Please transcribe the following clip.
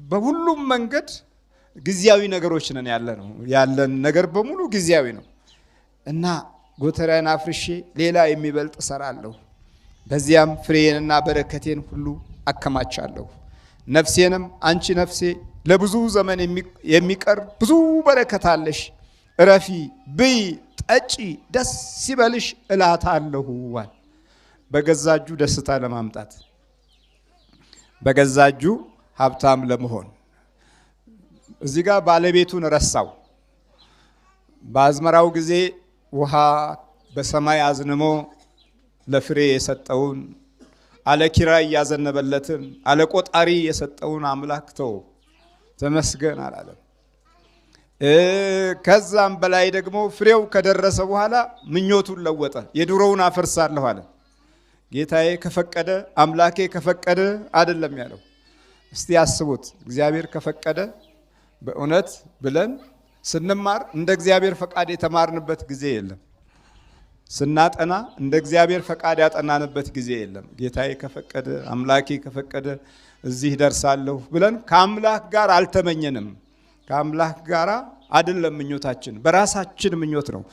በሁሉም መንገድ ጊዜያዊ ነገሮች ነን ያለን ነገር በሙሉ ጊዜያዊ ነው እና ጎተራዬን አፍርሼ ሌላ የሚበልጥ እሰራለሁ። በዚያም ፍሬዬንና በረከቴን ሁሉ አከማቻለሁ። ነፍሴንም አንቺ ነፍሴ ለብዙ ዘመን የሚቀር ብዙ በረከት አለሽ፣ እረፊ፣ ብይ፣ ጠጪ፣ ደስ ይበልሽ እላታለሁ። በገዛ እጁ ደስታ ለማምጣት፣ በገዛ እጁ ሀብታም ለመሆን። እዚህ ጋር ባለቤቱን ረሳው። በአዝመራው ጊዜ ውሃ በሰማይ አዝንሞ ለፍሬ የሰጠውን አለ ኪራይ ያዘነበለትን አለ ቆጣሪ የሰጠውን አምላክ ተው ተመስገን አላለም። ከዛም በላይ ደግሞ ፍሬው ከደረሰ በኋላ ምኞቱን ለወጠ። የድሮውን አፈርሳለሁ አለ። ጌታዬ ከፈቀደ አምላኬ ከፈቀደ አይደለም ያለው። እስቲ ያስቡት። እግዚአብሔር ከፈቀደ በእውነት ብለን ስንማር እንደ እግዚአብሔር ፈቃድ የተማርንበት ጊዜ የለም። ስናጠና እንደ እግዚአብሔር ፈቃድ ያጠናንበት ጊዜ የለም። ጌታዬ ከፈቀደ አምላኬ ከፈቀደ እዚህ ደርሳለሁ ብለን ከአምላክ ጋር አልተመኘንም። ከአምላክ ጋር አይደለም ምኞታችን፣ በራሳችን ምኞት ነው።